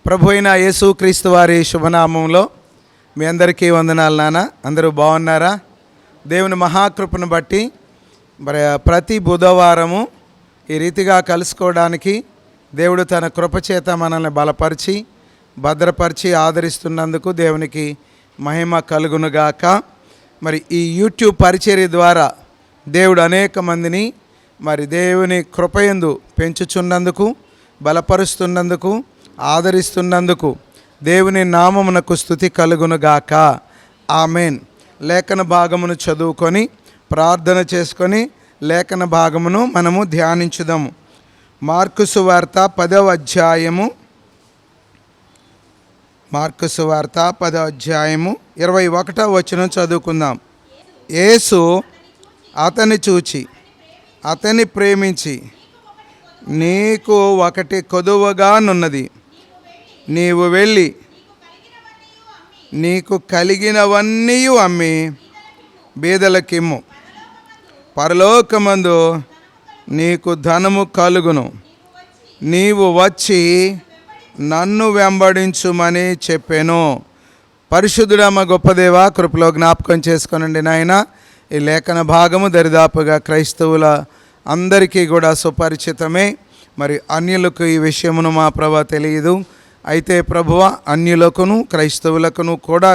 ప్రభు అయిన యేసుక్రీస్తు వారి శుభనామంలో మీ అందరికీ వందనాలు నాన్న. అందరూ బాగున్నారా? దేవుని మహాకృపను బట్టి మరి ప్రతి బుధవారము ఈ రీతిగా కలుసుకోవడానికి దేవుడు తన కృపచేత మనల్ని బలపరిచి భద్రపరిచి ఆదరిస్తున్నందుకు దేవునికి మహిమ కలుగునుగాక. మరి ఈ యూట్యూబ్ పరిచర్య ద్వారా దేవుడు అనేక మందిని మరి దేవుని కృపయందు పెంచుచున్నందుకు, బలపరుస్తున్నందుకు, ఆదరిస్తున్నందుకు దేవుని నామమునకు స్తుతి కలుగునుగాక. ఆమెన్. లేఖన భాగమును చదువుకొని ప్రార్థన చేసుకొని లేఖన భాగమును మనము ధ్యానించుదాము. మార్కు సువార్త 10వ అధ్యాయము 21వ వచనం చదువుకుందాం. యేసు అతన్ని చూచి అతన్ని ప్రేమించి, నీకు ఒకటి కొదువగానున్నది, నీవు వెళ్ళి నీకు కలిగినవన్నీ అమ్మి బీదలకిమ్ము, పరలోకమందు నీకు ధనము కలుగును, నీవు వచ్చి నన్ను వెంబడించుమని చెప్పాను. పరిశుద్ధుడమ్మ గొప్ప దేవ, కృపలో జ్ఞాపకం చేసుకొనండి నాయన. ఈ లేఖన భాగము దరిదాపుగా క్రైస్తవుల అందరికీ కూడా సుపరిచితమే. మరి అన్యులకు ఈ విషయమును మా ప్రభు తెలియదు. అయితే ప్రభువ, అన్యులకును క్రైస్తవులకును కూడా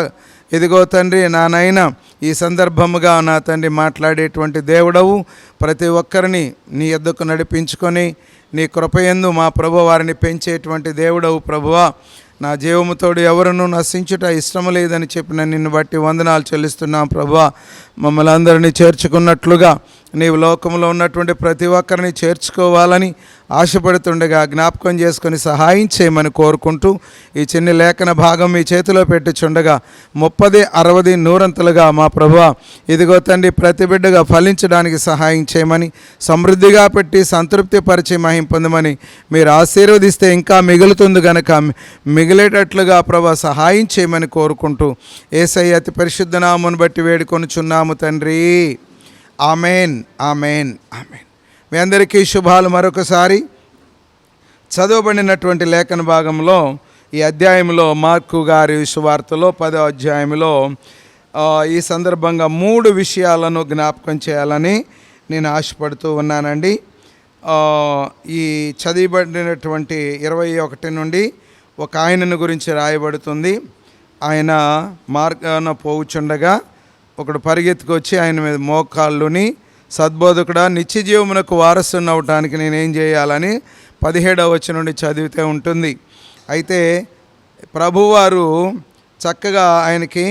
ఇదిగో తండ్రి నాయన ఈ సందర్భముగా నా తండ్రి మాట్లాడేటువంటి దేవుడవు, ప్రతి ఒక్కరిని నీ యొద్దకు నడిపించుకొని నీ కృపయందు మా ప్రభు వారిని పెంచేటువంటి దేవుడవు. ప్రభువా, నా జీవముతోడు ఎవరునూ నశించుట ఇష్టము లేదని చెప్పిన నిన్ను బట్టి వందనాలు చెల్లిస్తున్నాం. ప్రభువా, మమ్మల్ని అందరినీ చేర్చుకున్నట్లుగా నీవు లోకంలో ఉన్నటువంటి ప్రతి ఒక్కరిని చేర్చుకోవాలని ఆశపడుతుండగా జ్ఞాపకం చేసుకొని సహాయం చేయమని కోరుకుంటూ ఈ చిన్న లేఖన భాగం మీ చేతిలో పెట్టుచుండగా 30, 60, 100 మా ప్రభువా ఇదిగో తండ్రి ప్రతి బిడ్డగా ఫలించడానికి సహాయం చేయమని, సమృద్ధిగా పెట్టి సంతృప్తి పరిచి మహిం పొందమని, మీరు ఆశీర్వదిస్తే ఇంకా మిగులుతుంది గనక మిగిలేటట్లుగా ప్రభా సహాయం చేయమని కోరుకుంటూ యేసయ్య అతి పరిశుద్ధ నామమును బట్టి వేడుకొనుచున్నాము తండ్రి. Amen, amen, amen. మీ అందరికీ శుభాలు. మరొకసారి చదవబడినటువంటి లేఖన భాగంలో ఈ అధ్యాయంలో మార్కు గారి సువార్తలో 10వ అధ్యాయంలో ఈ సందర్భంగా 3 విషయాలను జ్ఞాపకం చేయాలని నేను ఆశపడుతూ ఉన్నానండి. ఈ చదివబడినటువంటి 21 నుండి ఒక ఆయనను గురించి రాయబడుతుంది. ఆయన మార్గాన పోవుచుండగా ఒకడు పరిగెత్తుకొచ్చి ఆయన మీద మోకాళ్ళుని, సద్బోధకుడా, నిత్య జీవమునకు వారసుని అవటానికి నేనేం చేయాలని 17వ వచనం నుండి చదివితే ఉంటుంది. అయితే ప్రభువారు చక్కగా ఆయనకి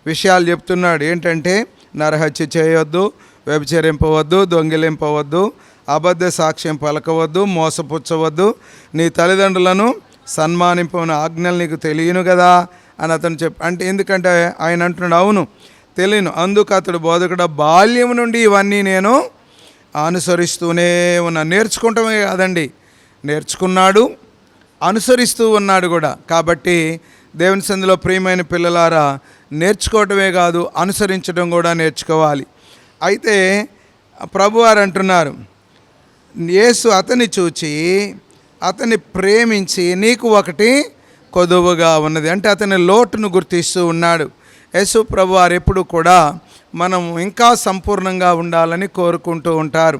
విషయాలు చెప్తున్నాడు. ఏంటంటే నరహత్య చేయొద్దు, వ్యభిచరింపవద్దు, దొంగిలింపవద్దు, అబద్ధ సాక్ష్యం పలకవద్దు, మోసపుచ్చవద్దు, నీ తల్లిదండ్రులను సన్మానింపని ఆజ్ఞలు నీకు తెలియను కదా అని అతను అంటే ఎందుకంటే ఆయన అంటున్నాడు, అవును తెలియను. అందుకు అతడు బోధకుడు, బాల్యం నుండి ఇవన్నీ నేను అనుసరిస్తూనే ఉన్నా. నేర్చుకుంటమే కాదండి, నేర్చుకున్నాడు, అనుసరిస్తూ ఉన్నాడు కూడా. కాబట్టి దేవుని సందులో ప్రియమైన పిల్లలారా, నేర్చుకోవటమే కాదు అనుసరించడం కూడా నేర్చుకోవాలి. అయితే ప్రభువారు అంటున్నారు, యేసు అతన్ని చూచి అతన్ని ప్రేమించి, నీకు ఒకటి కొదువుగా ఉన్నది అంటే అతని లోటును గుర్తిస్తూ ఉన్నాడు. యేసు ప్రభువారు ఎప్పుడు కూడా మనం ఇంకా సంపూర్ణంగా ఉండాలని కోరుకుంటూ ఉంటారు.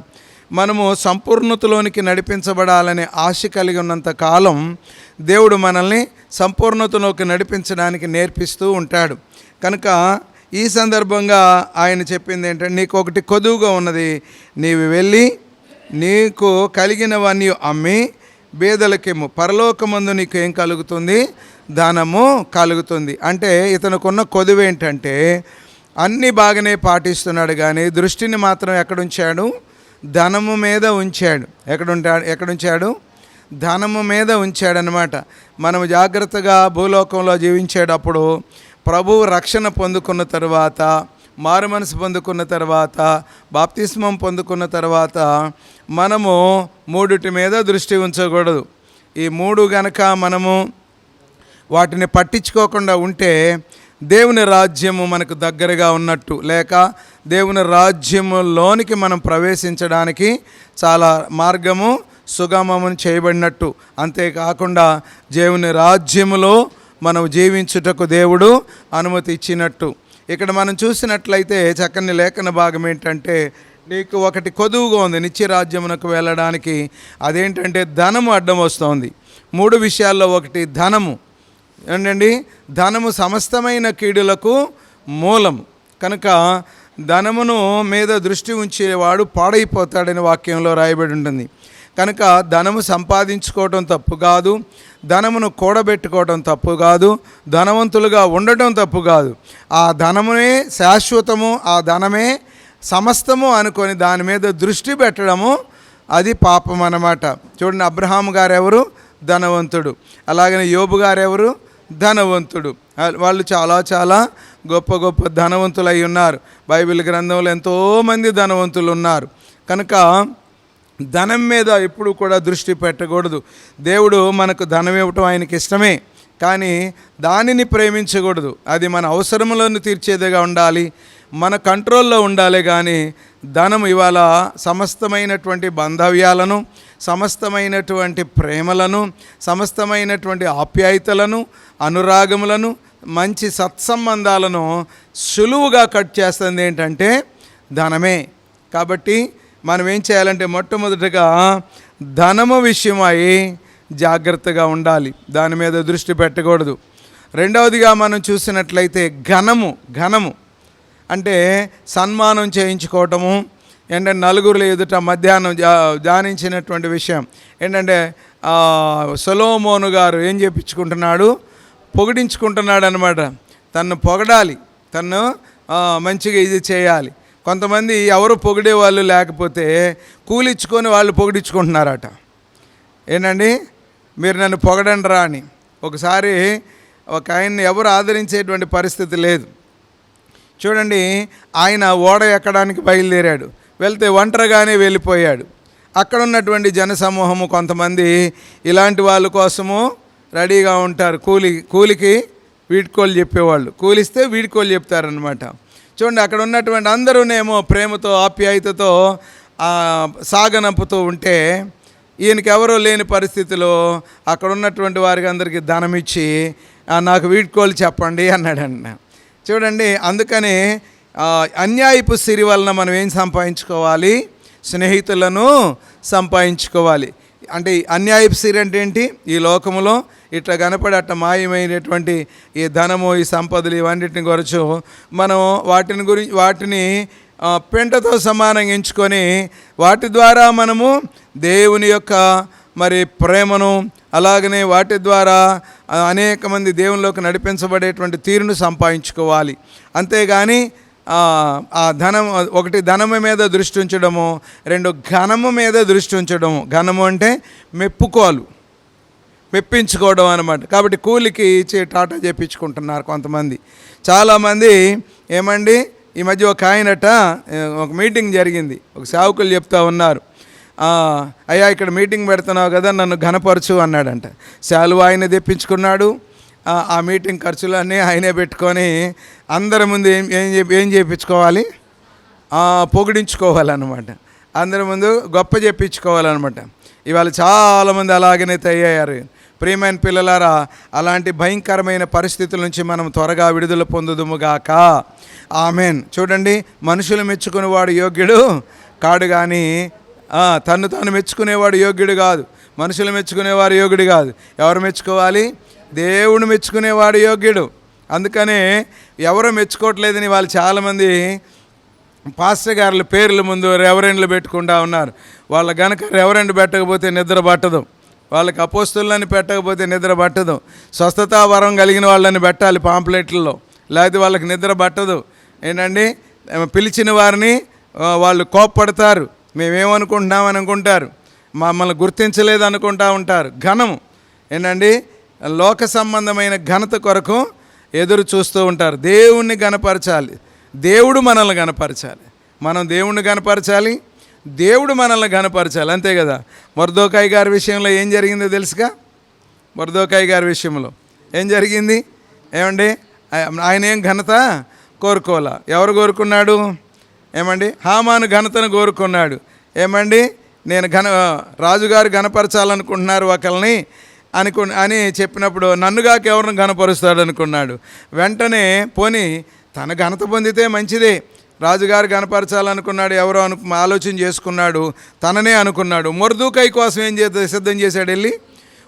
మనము సంపూర్ణతలోనికి నడిపించబడాలనే ఆశ కలిగి ఉన్నంత కాలం దేవుడు మనల్ని సంపూర్ణతలోకి నడిపించడానికి నేర్పిస్తూ ఉంటాడు. కనుక ఈ సందర్భంగా ఆయన చెప్పింది ఏంటంటే, నీకు ఒకటి కొదువుగా ఉన్నది, నీవు వెళ్ళి నీకు కలిగినవన్నీ అమ్మి బీదలకేమో, పరలోకమందు నీకు ఏం కలుగుతుంది? ధనము కలుగుతుంది. అంటే ఇతనుకున్న కొదువు ఏంటంటే అన్నీ బాగానే పాటిస్తున్నాడు కానీ దృష్టిని మాత్రం ఎక్కడుంచాడు? ధనము మీద ఉంచాడు. ఎక్కడుంచాడు? ధనము మీద ఉంచాడనమాట. మనం జాగ్రత్తగా భూలోకంలో జీవించేటప్పుడు ప్రభువు రక్షణ పొందుకున్న తర్వాత, మారు మనసు పొందుకున్న తర్వాత, బాప్తిస్మం పొందుకున్న తర్వాత మనము 3 మీద దృష్టి ఉంచకూడదు. ఈ 3 గనక మనము వాటిని పట్టించుకోకుండా ఉంటే దేవుని రాజ్యము మనకు దగ్గరగా ఉన్నట్టు, లేక దేవుని రాజ్యములోనికి మనం ప్రవేశించడానికి చాలా మార్గము సుగమము చేయబడినట్టు. అంతేకాకుండా దేవుని రాజ్యములో మనం జీవించుటకు దేవుడు అనుమతి ఇచ్చినట్టు. ఇక్కడ మనం చూసినట్లయితే చక్కని లేఖన భాగం ఏంటంటే, నీకు ఒకటి కొదువుగా ఉంది నిత్యరాజ్యమునకు వెళ్ళడానికి. అదేంటంటే ధనము అడ్డం వస్తుంది. 3 విషయాల్లో ఒకటి ధనము. ఏంటండి? ధనము సమస్తమైన కీడులకు మూలము. కనుక ధనమును మీద దృష్టి ఉంచేవాడు పాడైపోతాడని వాక్యంలో రాయబడి ఉంటుంది. కనుక ధనము సంపాదించుకోవటం తప్పు కాదు, ధనమును కూడబెట్టుకోవటం తప్పు కాదు, ధనవంతులుగా ఉండటం తప్పు కాదు. ఆ ధనమునే శాశ్వతము, ఆ ధనమే సమస్తము అనుకొని దాని మీద దృష్టి పెట్టడము అది పాపం అన్నమాట. చూడండి, అబ్రహాము గారు ఎవరు? ధనవంతుడు. అలాగనే యోబు గారు ఎవరు? ధనవంతుడు. వాళ్ళు చాలా చాలా గొప్ప గొప్ప ధనవంతులు అయి ఉన్నారు. బైబిల్ గ్రంథంలో ఎంతోమంది ధనవంతులు ఉన్నారు. కనుక ధనం మీద ఎప్పుడు కూడా దృష్టి పెట్టకూడదు. దేవుడు మనకు ధనం ఇవ్వటం ఆయనకి ఇష్టమే, కానీ దానిని ప్రేమించకూడదు. అది మన అవసరములను తీర్చేదిగా ఉండాలి, మన కంట్రోల్లో ఉండాలి. కానీ ధనం ఇవాళ సమస్తమైనటువంటి బాంధవ్యాలను, సమస్తమైనటువంటి ప్రేమలను, సమస్తమైనటువంటి ఆప్యాయతలను, అనురాగములను, మంచి సత్సంబంధాలను సులువుగా కట్ చేస్తుంది ఏంటంటే ధనమే. కాబట్టి మనం ఏం చేయాలంటే మొట్టమొదటిగా ధనము విషయమై జాగ్రత్తగా ఉండాలి, దాని మీద దృష్టి పెట్టకూడదు. రెండవదిగా మనం చూసినట్లయితే ఘనము అంటే సన్మానం చేయించుకోవటము. ఏంటంటే నలుగురు ఎదుట మధ్యాహ్నం ధ్యానించినటువంటి విషయం ఏంటంటే సొలొమోను గారు ఏం చేయించుకుంటున్నాడు? పొగిడించుకుంటున్నాడు అనమాట. తన్ను పొగడాలి, తన్ను మంచిగా ఇది చేయాలి. కొంతమంది ఎవరు పొగిడే వాళ్ళు లేకపోతే కూలిచ్చుకొని వాళ్ళు పొగిడించుకుంటున్నారట. ఏంటండి, మీరు నన్ను పొగడండి రా అని. ఒకసారి ఒక ఆయన్ని ఎవరు ఆదరించేటువంటి పరిస్థితి లేదు. చూడండి, ఆయన ఓడ ఎక్కడానికి బయలుదేరాడు, వెళ్తే ఒంటరిగానే వెళ్ళిపోయాడు. అక్కడ ఉన్నటువంటి జనసమూహము కొంతమంది ఇలాంటి వాళ్ళ కోసము రెడీగా ఉంటారు. కూలికి వీడ్కోలు చెప్పేవాళ్ళు, కూలిస్తే వీడ్కోలు చెప్తారనమాట. చూడండి, అక్కడ ఉన్నటువంటి అందరూనేమో ప్రేమతో ఆప్యాయతతో సాగనంపుతూ ఉంటే ఈయనకి ఎవరో లేని పరిస్థితిలో అక్కడ ఉన్నటువంటి వారికి అందరికీ ధనం ఇచ్చి నాకు వీడ్కోలు చెప్పండి అన్నాడంట. చూడండి, అందుకని అన్యాయపు సిరి వలన మనం ఏం సంపాదించుకోవాలి? స్నేహితులను సంపాదించుకోవాలి. అంటే అన్యాయపు సిరి అంటే ఏంటి? ఈ లోకములో ఇట్లా కనపడి అట్లా మాయమైనటువంటి ఈ ధనము, ఈ సంపదలు, ఇవన్నిటిని గురించి మనం వాటిని పెంటతో సమానంగా ఎంచుకొని వాటి ద్వారా మనము దేవుని యొక్క మరి ప్రేమను, అలాగనే వాటి ద్వారా అనేక మంది దేవునిలోకి నడిపించబడేటువంటి తీరును సంపాదించుకోవాలి. అంతేగాని ఆ ధనం, ఒకటి ధనము మీద దృష్టి ఉంచడము, 2 ఘనము మీద దృష్టి ఉంచడము. ఘనము అంటే మెప్పించుకోవడం అన్నమాట. కాబట్టి కూలికి ఇచ్చి టాటా చేయించుకుంటున్నారు కొంతమంది. చాలామంది ఏమండి, ఈ మధ్య ఒక ఆయనట ఒక మీటింగ్ జరిగింది, ఒక సేవకులు చెప్తా ఉన్నారు, అయ్యా ఇక్కడ మీటింగ్ పెడుతున్నావు కదా, నన్ను ఘనపరచు అన్నాడంట. శాలువా ఆయన తెప్పించుకున్నాడు, ఆ మీటింగ్ ఖర్చులన్నీ ఆయనే పెట్టుకొని అందరి ముందు ఏం చేయించుకోవాలి? పొగిడించుకోవాలన్నమాట. అందరి ముందు గొప్ప చెప్పించుకోవాలన్నమాట. ఇవాళ చాలామంది అలాగనే తయారయ్యారు. ప్రియమైన పిల్లలారా, అలాంటి భయంకరమైన పరిస్థితుల నుంచి మనం త్వరగా విడుదల పొందుదుముగాక. ఆమెన్. చూడండి, మనుషులు మెచ్చుకునేవాడు యోగ్యుడు కాడు, కానీ తను తాను మెచ్చుకునేవాడు యోగ్యుడు కాదు. మనుషులు మెచ్చుకునేవాడు యోగ్యుడు కాదు. ఎవరు మెచ్చుకోవాలి? దేవుడు మెచ్చుకునేవాడు యోగ్యుడు. అందుకనే ఎవరు మెచ్చుకోవట్లేదని వాళ్ళు చాలామంది పాస్టర్ గారుల పేర్ల ముందు రెవరెండ్లు పెట్టుకుంటా ఉన్నారు. వాళ్ళ గనక రెవరెండ్ పెట్టకపోతే నిద్ర పట్టదు, వాళ్ళకి అపోస్తులని పెట్టకపోతే నిద్ర పట్టదు. స్వస్థతా వరం కలిగిన వాళ్ళని పెట్టాలి పాంప్లెట్లలో, లేకపోతే వాళ్ళకి నిద్ర పట్టదు. ఏంటండి, పిలిచిన వారిని వాళ్ళు కోప్పడతారు, మేమేమనుకుంటున్నామని అనుకుంటారు, మమ్మల్ని గుర్తించలేదు అనుకుంటా ఉంటారు. ఘనము ఏంటండి, లోక సంబంధమైన ఘనత కొరకు ఎదురు చూస్తూ ఉంటారు. దేవుణ్ణి గణపరచాలి, దేవుడు మనల్ని గణపరచాలి, మనం దేవుణ్ణి గణపరచాలి, దేవుడు మనల్ని గణపరచాలి. అంతే కదా. మొర్దెఖాయి గారి విషయంలో ఏం జరిగిందో తెలుసుగా? మొర్దెఖాయి గారి విషయంలో ఏం జరిగింది? ఏమండి, ఆయన ఏం ఘనత కోరుకోవాలా? ఎవరు కోరుకున్నాడు? ఏమండి, హామాను ఘనతను కోరుకున్నాడు. ఏమండి, నేను రాజుగారు ఘనపరచాలనుకుంటున్నారు ఒకరిని అని చెప్పినప్పుడు నన్నుగాక ఎవరిని ఘనపరుస్తాడు అనుకున్నాడు. వెంటనే పోనీ తన ఘనత పొందితే మంచిదే, రాజుగారు ఘనపరచాలనుకున్నాడు, ఎవరో ఆలోచన చేసుకున్నాడు, తననే అనుకున్నాడు. మొర్దెకై కోసం ఏం సిద్ధం చేశాడు, వెళ్ళి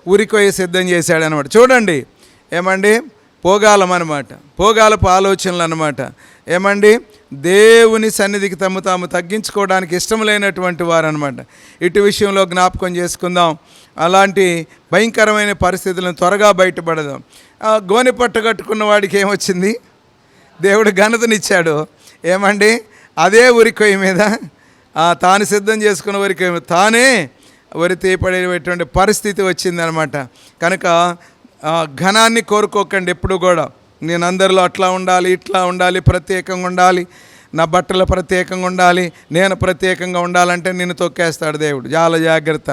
ఉరికొయ్య సిద్ధం చేశాడు అనమాట. చూడండి ఏమండి, పోగాలమన్నమాట, పోగాలపు ఆలోచనలు అన్నమాట. ఏమండి, దేవుని సన్నిధికి తాము తగ్గించుకోవడానికి ఇష్టం లేనటువంటి వారు అనమాట. ఇటు విషయంలో జ్ఞాపకం చేసుకుందాం. అలాంటి భయంకరమైన పరిస్థితులను త్వరగా బయటపడదాం. గోనె పట్టు కట్టుకున్న వాడికి ఏమొచ్చింది, దేవుడు ఘనతనిచ్చాడు. ఏమండి, అదే ఉరికొయ్య మీద తాను సిద్ధం చేసుకున్న ఉరికొయ్య మీద తానే ఉరి తీయబడేటువంటి పరిస్థితి వచ్చిందనమాట. కనుక ఘనాన్ని కోరుకోకండి ఎప్పుడు కూడా. నేను అందరిలో అట్లా ఉండాలి, ఇట్లా ఉండాలి, ప్రత్యేకంగా ఉండాలి, నా బట్టలు ప్రత్యేకంగా ఉండాలి, నేను ప్రత్యేకంగా ఉండాలంటే నిన్ను తొక్కేస్తాడు దేవుడు. చాలా జాగ్రత్త.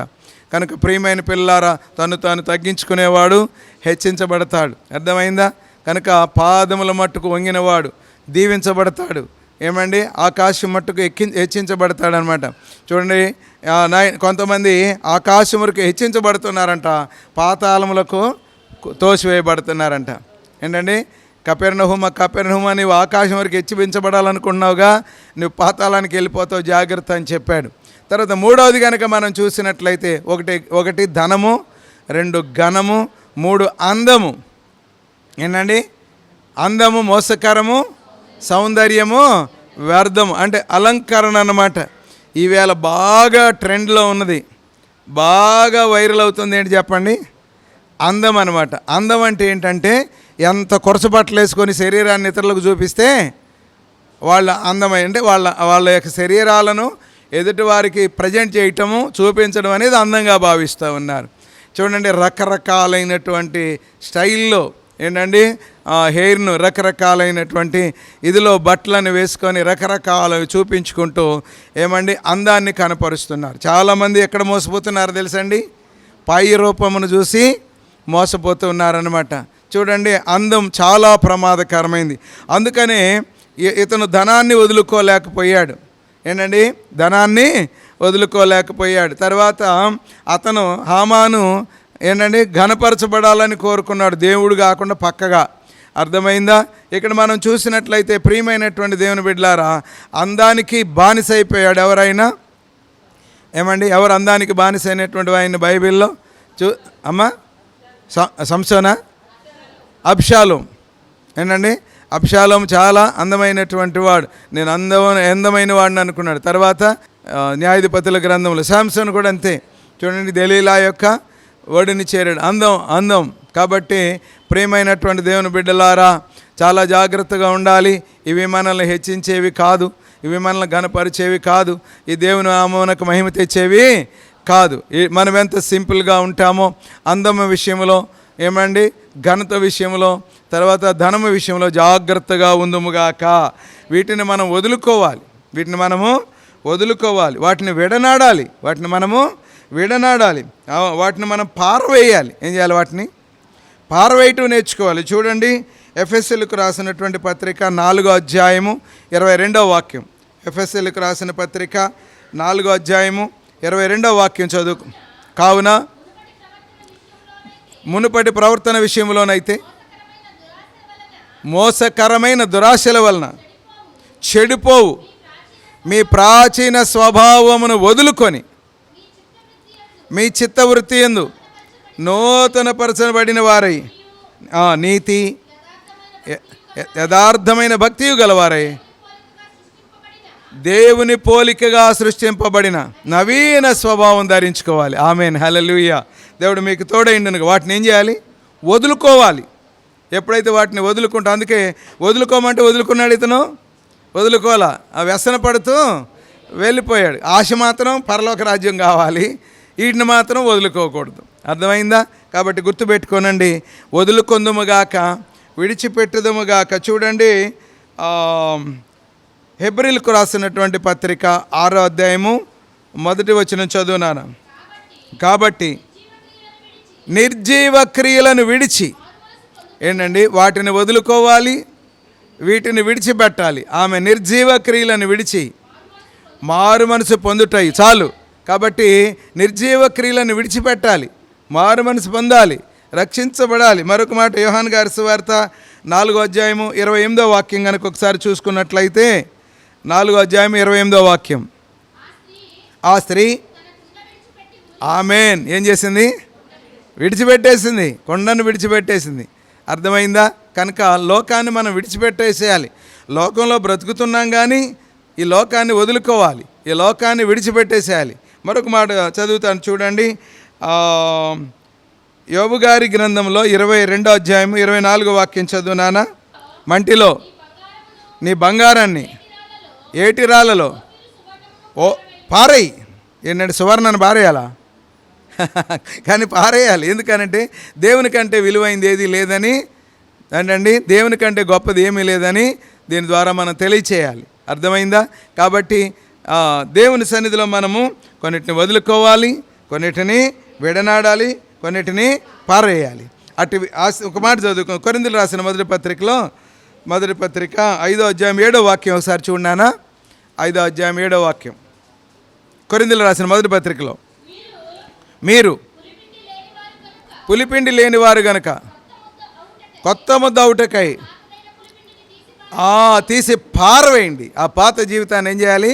కనుక ప్రియమైన పిల్లారా, తాను తగ్గించుకునేవాడు హెచ్చించబడతాడు. అర్థమైందా? కనుక పాదముల మట్టుకు వంగినవాడు దీవించబడతాడు. ఏమండి, ఆకాశం మట్టుకు హెచ్చించబడతాడు అనమాట. చూడండి, కొంతమంది ఆకాశం వరకు హెచ్చించబడుతున్నారంట, పాతాళములకు తోసివేయబడుతున్నారంట. ఏంటండి, కపెర్నహూమ నీవు ఆకాశం వరకు హెచ్చించబడాలనుకున్నావుగా, నువ్వు పాతాళానికి వెళ్ళిపోతావు, జాగ్రత్త అని చెప్పాడు. తర్వాత మూడవది కనుక మనం చూసినట్లయితే ఒకటి ధనము, 2 ఘనము, 3 అందము. ఏంటండి, అందము మోసకరము, సౌందర్యము వ్యర్థము, అంటే అలంకరణ అన్నమాట. ఈవేళ బాగా ట్రెండ్లో ఉన్నది, బాగా వైరల్ అవుతుంది. ఏంటి చెప్పండి, అందం అనమాట. అందం అంటే ఏంటంటే, ఎంత కొరసబట్టలు వేసుకొని శరీరాన్ని ఇతరులకు చూపిస్తే వాళ్ళ అందమై, అంటే వాళ్ళ యొక్క శరీరాలను ఎదుటి వారికి ప్రజెంట్ చేయటము, చూపించడం అనేది అందంగా భావిస్తూ ఉన్నారు. చూడండి, రకరకాలైనటువంటి స్టైల్లో ఏంటండి హెయిర్ను రకరకాలైనటువంటి ఇదిలో బట్టలను వేసుకొని రకరకాలు చూపించుకుంటూ ఏమండి అందాన్ని కనపరుస్తున్నారు. చాలామంది ఎక్కడ మోసపోతున్నారు తెలుసండి, పై రూపమును చూసి మోసపోతున్నారనమాట. చూడండి, అందం చాలా ప్రమాదకరమైంది. అందుకనే ఇతను ధనాన్ని వదులుకోలేకపోయాడు. ఏంటండి, ధనాన్ని వదులుకోలేకపోయాడు. తర్వాత అతను హామాను ఏంటండి ఘనపరచబడాలని కోరుకున్నాడు, దేవుడు కాకుండా పక్కగా. అర్థమైందా? ఇక్కడ మనం చూసినట్లయితే ప్రియమైనటువంటి దేవుని బిడ్డలారా, అందానికి బానిస అయిపోయాడు. ఎవరైనా ఏమండి, ఎవరు అందానికి బానిస అయినటువంటి ఆయన బైబిల్లో అమ్మ సంసోనా, అబ్షాలోం. ఏంటండి, అబ్షాలోం చాలా అందమైనటువంటి వాడు, నేను అందమైన వాడిని అనుకున్నాడు. తర్వాత న్యాయాధిపతుల గ్రంథంలో శాంసన్ కూడా అంతే. చూడండి, దెలీలా యొక్క ఒడిని చేరాడు. అందం. కాబట్టి ప్రియమైనటువంటి దేవుని బిడ్డలారా, చాలా జాగ్రత్తగా ఉండాలి. ఇవి మనల్ని హెచ్చించేవి కాదు, ఇవి మనల్ని ఘనపరిచేవి కాదు, ఈ దేవుని నామమునకు మహిమ తెచ్చేవి కాదు. మనం ఎంత సింపుల్గా ఉంటామో అందం విషయంలో, ఏమండి ఘనత విషయంలో, తర్వాత ధనము విషయంలో జాగ్రత్తగా ఉందుముగాక. వీటిని మనం వదులుకోవాలి, వాటిని విడనాడాలి, వాటిని మనం పారవేయాలి. ఏం చేయాలి? వాటిని పారవేయటం నేర్చుకోవాలి. చూడండి, ఎఫెసీయులకు రాసినటువంటి పత్రిక 4వ అధ్యాయము 22వ వాక్యం. ఎఫెసీయులకు రాసిన పత్రిక 4వ అధ్యాయము 22వ వాక్యం చదువు. కావున మునుపటి ప్రవర్తన విషయంలోనైతే మోసకరమైన దురాశల వలన చెడిపోవు మీ ప్రాచీన స్వభావమును వదులుకొని మీ చిత్తవృత్తి యందు నూతనపరచబడిన వారై నీతి యథార్థమైన భక్తియు గలవారై దేవుని పోలికగా సృష్టింపబడిన నవీన స్వభావం ధరించుకోవాలి. ఆమేన్, హల్లెలూయా. దేవుడు మీకు తోడైండును. వాటిని ఏం చేయాలి? వదులుకోవాలి. ఎప్పుడైతే వాటిని వదులుకుంటా, అందుకే వదులుకోమంటే వదులుకున్నాడు ఇతను, వదులుకోవాలా, వ్యసన పడుతూ వెళ్ళిపోయాడు. ఆశ మాత్రం పరలోక రాజ్యం కావాలి, వీటిని మాత్రం వదులుకోకూడదు. అర్థమైందా? కాబట్టి గుర్తుపెట్టుకోనండి, వదులుకొందుముగాక, విడిచిపెట్టుదుముగాక. చూడండి, హెబ్రీలకు రాసినటువంటి పత్రిక 6వ అధ్యాయము 1వ వచనం చదువునాను. కాబట్టి నిర్జీవ క్రియలను విడిచి, ఏంటండి వాటిని వదులుకోవాలి, వీటిని విడిచిపెట్టాలి. ఆమె నిర్జీవ క్రియలను విడిచి మారు మనసు పొందుటయి చాలు. కాబట్టి నిర్జీవ క్రియలను విడిచిపెట్టాలి, మారు మనసు పొందాలి, రక్షించబడాలి. మరొక మాట యోహాను గారి సువార్త 4వ అధ్యాయము 28వ వాక్యం కనుక ఒకసారి చూసుకున్నట్లయితే 4వ అధ్యాయం 28వ వాక్యం. ఆ స్త్రీ ఆమేన్ ఏం చేసింది? విడిచిపెట్టేసింది, కొండను విడిచిపెట్టేసింది. అర్థమైందా? కనుక లోకాన్ని మనం విడిచిపెట్టేసేయాలి. లోకంలో బ్రతుకుతున్నాం కానీ ఈ లోకాన్ని వదులుకోవాలి, ఈ లోకాన్ని విడిచిపెట్టేసేయాలి. మరొక మాట చదువుతాను చూడండి. యోబు గారి గ్రంథంలో 22వ అధ్యాయం 24వ వాక్యం చదువునానా. మంటిలో నీ బంగారాన్ని ఏటిరాలలో పారేయి. ఏంటంటే సువర్ణను పారేయాలా? కానీ పారేయాలి. ఎందుకనంటే దేవుని కంటే విలువైంది ఏది లేదని, ఏంటండి దేవుని కంటే గొప్పది ఏమీ లేదని దీని ద్వారా మనం తెలియచేయాలి. అర్థమైందా? కాబట్టి దేవుని సన్నిధిలో మనము కొన్నిటిని వదులుకోవాలి, కొన్నిటిని విడనాడాలి, కొన్నిటిని పారేయాలి. ఒక మాట చదువుకో. కొరింథీయులకు రాసిన మొదటి పత్రిక 5వ అధ్యాయం 7వ వాక్యం ఒకసారి చూడనా. 5వ అధ్యాయం 7వ వాక్యం. కొరింథీయులకు రాసిన మొదటి పత్రికలో మీరు పులిపిండి లేనివారు గనక కొత్త ముద్ద అవుటకై తీసి పారవేయండి. ఆ పాత జీవితాన్ని ఏం చేయాలి?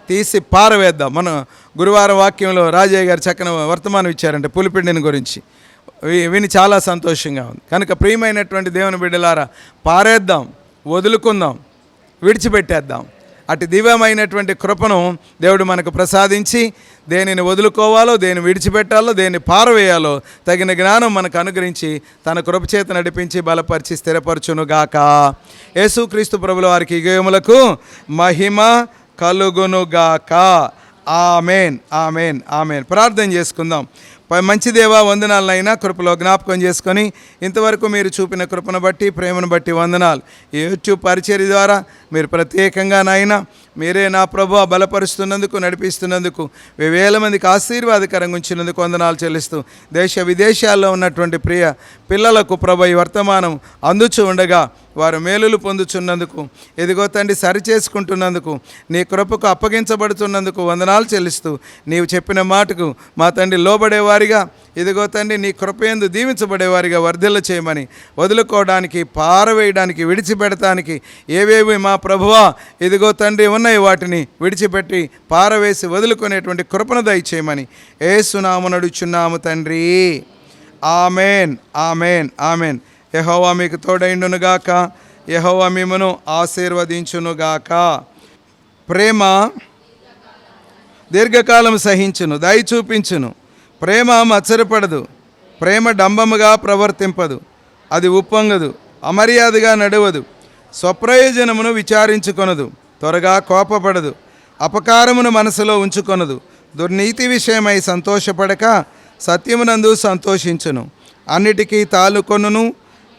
తీసి పారవేద్దాం. మనం గురువారం వాక్యంలో రాజయ్య గారు చక్కని వర్తమానం ఇచ్చారంటే పులిపిండిని గురించి. విని చాలా సంతోషంగా ఉంది. కనుక ప్రియమైనటువంటి దేవుని బిడ్డలారా, పారేద్దాం, వదులుకుందాం, విడిచిపెట్టేద్దాం. అటు దివ్యమైనటువంటి కృపను దేవుడు మనకు ప్రసాదించి దేనిని వదులుకోవాలో, దేని విడిచిపెట్టాలో, దేన్ని పారవేయాలో తగిన జ్ఞానం మనకు అనుగ్రహించి తన కృపచేత నడిపించి బలపరిచి స్థిరపరచునుగాక. యేసుక్రీస్తు ప్రభుల వారికి యుగములకు మహిమ కలుగునుగాక. ఆమేన్, ఆమేన్, ఆమేన్. ప్రార్థన చేసుకుందాం. మంచి దేవా, వందనాలనైనా కృపలో జ్ఞాపకం చేసుకొని ఇంతవరకు మీరు చూపిన కృపను బట్టి, ప్రేమను బట్టి వందనాలు. ఈ యూట్యూబ్ పరిచర్య ద్వారా మీరు ప్రత్యేకంగా నాయన మీరే నా ప్రభువా బలపరుస్తున్నందుకు, నడిపిస్తున్నందుకు, వేల మందికి ఆశీర్వాదకరంగా ఉంచినందుకు వందనాలు చెల్లిస్తూ దేశ విదేశాల్లో ఉన్నటువంటి ప్రియ పిల్లలకు ప్రభు ఈ వర్తమానం అందుచూ ఉండగా వారు మేలులు పొందుచున్నందుకు, ఎదిగో తండ్రి సరిచేసుకుంటున్నందుకు, నీ కృపకు అప్పగించబడుతున్నందుకు వందనాలు చెల్లిస్తూ నీవు చెప్పిన మాటకు మా తండ్రి లోబడేవారిగా, ఇదిగో తండ్రి నీ కృపయందు దీవించబడేవారిగా వర్ధిల్ల చేయమని, వదులుకోవడానికి, పారవేయడానికి, విడిచిపెడటానికి ఏవేవి మా ప్రభువా ఇదిగో తండ్రి ఉన్నాయి వాటిని విడిచిపెట్టి పారవేసి వదులుకునేటువంటి కృపను దయచేయమని యేసునామమున అడుగుచున్నాము తండ్రి. ఆమేన్, ఆమేన్, ఆమేన్. యెహోవా మీకు తోడైండునుగాక. యెహోవా మిమ్మును ఆశీర్వదించునుగాక. ప్రేమ దీర్ఘకాలం సహించును, దయ చూపించును. ప్రేమ మత్సరపడదు, ప్రేమ డంబముగా ప్రవర్తింపదు, అది ఉప్పొంగదు, అమర్యాదగా నడవదు, స్వప్రయోజనమును విచారించుకొనదు, త్వరగా కోపపడదు, అపకారమును మనసులో ఉంచుకొనదు, దుర్నీతి విషయమై సంతోషపడక సత్యమునందు సంతోషించును. అన్నిటికీ తాలుకొనును,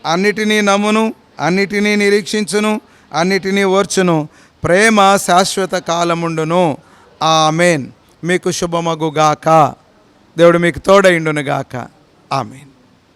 అన్నిటినీ నమ్మును, అన్నిటినీ నిరీక్షించును, అన్నిటినీ ఓర్చును. ప్రేమ శాశ్వత కాలముండును. ఆమేన్. మీకు శుభమగుగాక. దేవుడు మీకు తోడైండునుగాక. ఆమేన్.